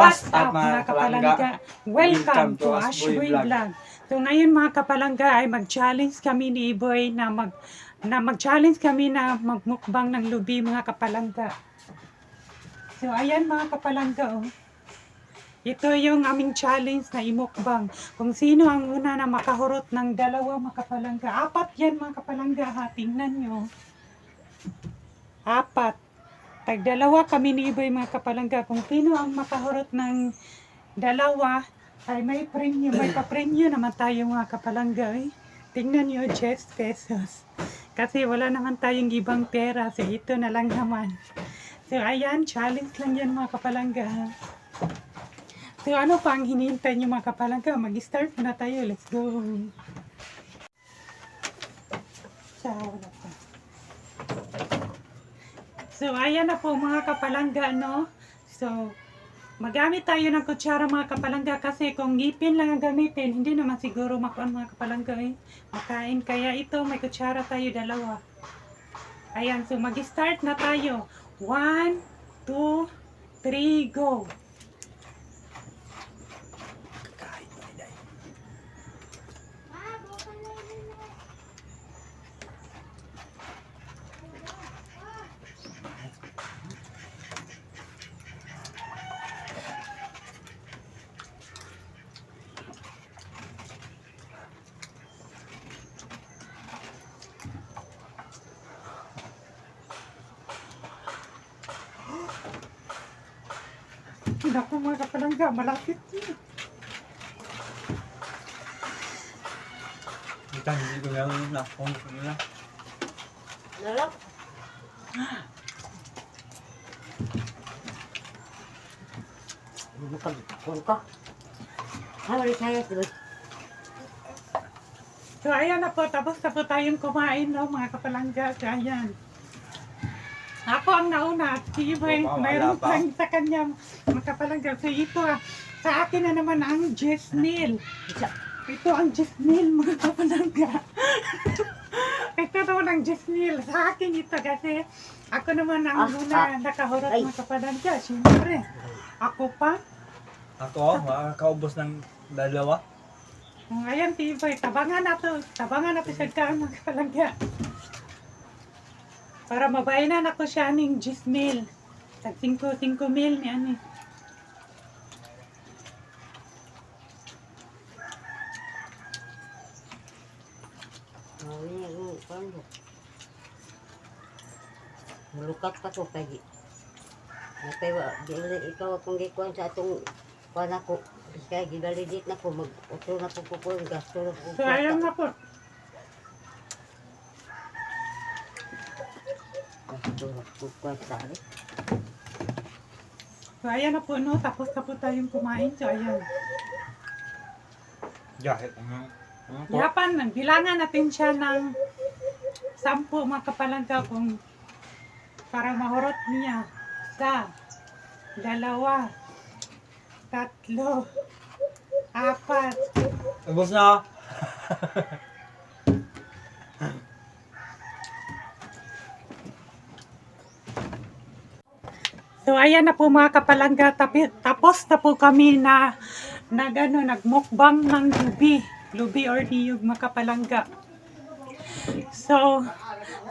What's up mga kapalangga? Welcome to Ashboy Vlog. So ngayon mga kapalangga ay mag-challenge kami ni Iboy na mag-challenge kami na magmukbang ng lubi mga kapalangga. So ayan mga kapalangga oh. Ito yung aming challenge na imukbang. Kung sino ang una na makahurot ng dalawa mga kapalangga. 4 yan mga kapalangga ha. Tingnan nyo. 4. Tag-dalawa kami ni Iboy mga kapalangga. Kung sino ang makahurot ng dalawa, ay may premyo. May pa-premyo naman tayo mga kapalangga. Eh. Tingnan nyo, 10 pesos. Kasi wala naman tayong ibang pera. So ito na lang naman. So ayan, challenge lang yan mga kapalangga. So ano pa ang hinihintay nyo mga kapalangga? Mag-start na tayo. Let's go. Ciao na pa. So, ayan na po mga kapalangga, no? So, magamit tayo ng kutsara mga kapalangga kasi kung ngipin lang ang gamitin, hindi naman siguro makuan mga kapalangga eh. Makain. Kaya ito, may kutsara tayo dalawa. Ayan, so mag-start na tayo. 1, 2, 3, go! Naku mga kapalangga, malapit yun. Kita hindi ko lang nakong nila. Lalap. Bukan ka. Hawali saya sila. So, ayan na po. Tapos na po tayong kumain, no, mga kapalangga. So, ayan. Ako ang nauna at si Iboy, mayroon pang sa kanya mga kapalangga. So, ito sa akin na naman ang Jesnil. Ito ang Jesnil, mga kapalangga. Ito naman ang Jesnil. Sa akin ito kasi ako naman ang una nakahurot mga kapalangga. Siyempre, ako pa. Ako, makakaubos ng dalawa. Ayan, si Iboy, tabangan nato sa kaan mga kapalangga. Para mabayanan ako siya ng 10,000. Tag 5,000 ni ani. Lukat pa ko kay dili ikaw akong gikuan sa atong kuan ako. Kaya gidalidit na ko mag-utro na ko po gasto na ko. So, ayan na po. So, ayan na po, no? Tapos na po tayong kumain. So, ayan. Jahit. Yapan, bilangan natin siya ng 10 mga kapalangga kung para mahurot niya. 1, 2, 3, 4. Ubos na. So ayan na po mga kapalangga, tapos na po kami na nagmukbang ng lubi or niyog mga kapalangga. So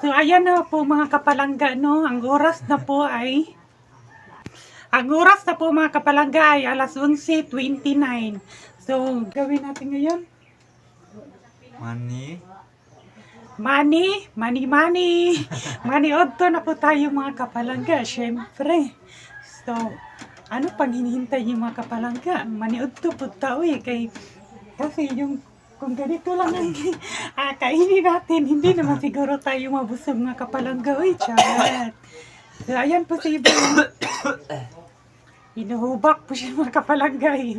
ayan na po mga kapalangga, no, ang oras na po mga kapalangga ay alas 11:29. So gawin natin ngayon. Mani odto na po tayo mga kapalangga, syempre. So, ano pang hinihintay niyo mga kapalangga? Mani odto po tao kasi kung ganito lang ang kainin natin, hindi naman siguro tayo mabusog mga kapalangga. Uy, chat. So, ayan po si Iboy. Inuhubak po siya mga kapalangga eh.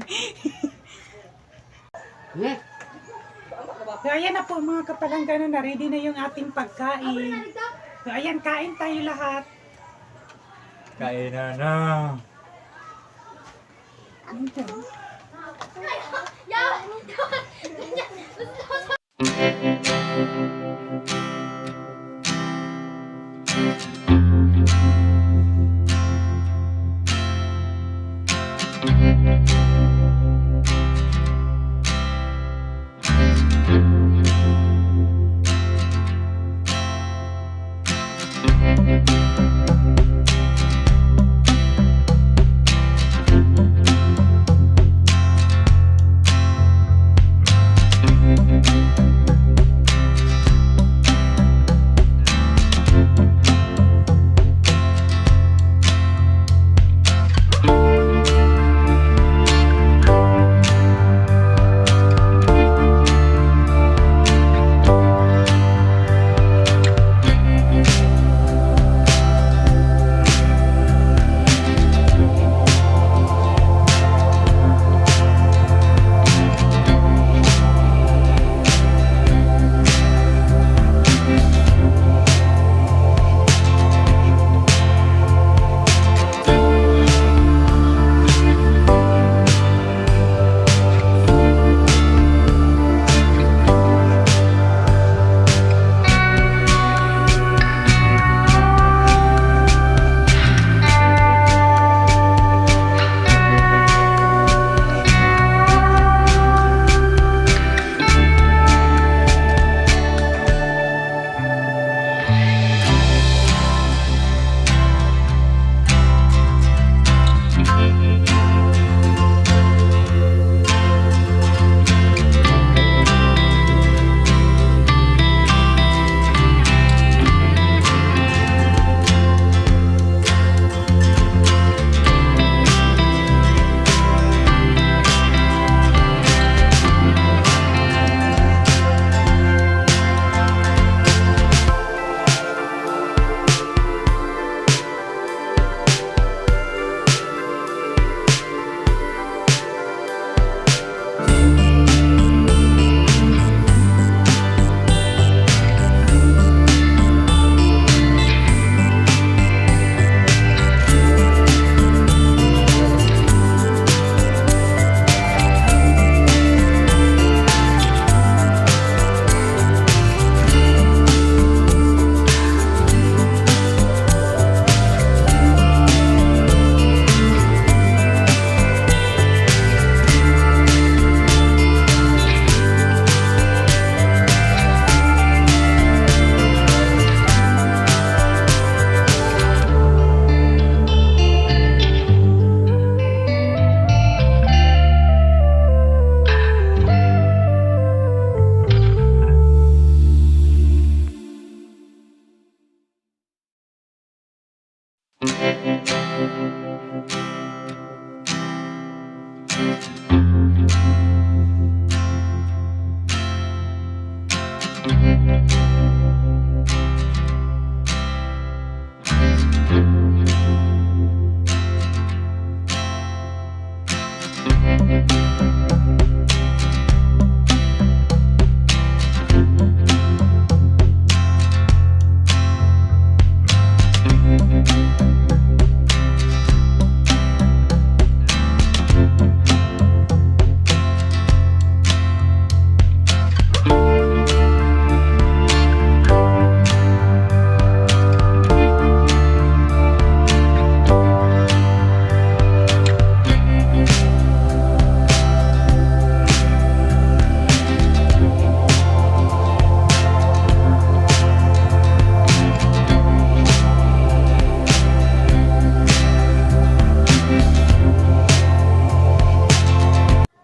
So, ayan na po mga kapalangga, na ready na yung ating pagkain. So, ayan, kain tayo lahat. Kain na. Thank you.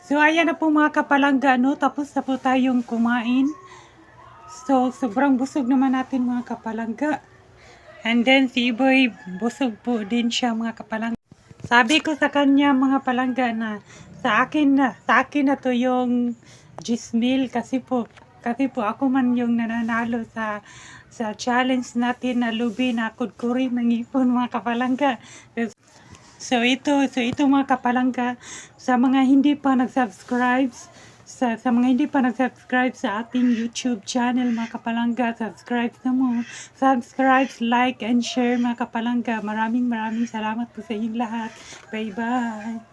So, ayan na po mga kapalangga, no? Tapos na po tayong kumain. So, sobrang busog naman natin mga kapalangga. And then, si Iboy, busog po din siya mga kapalangga. Sabi ko sa kanya mga palangga na sa akin na to yung 10,000 kasi po ako man yung nananalo sa challenge natin na lubi na kudkuri ng ipon mga kapalangga. So ito mga kapalangga, sa mga hindi pa nag-subscribe sa mga hindi pa nag-subscribe sa ating YouTube channel mga kapalangga, subscribe na mo. Subscribe, like, and share mga kapalangga. Maraming salamat po sa inyong lahat. Bye-bye!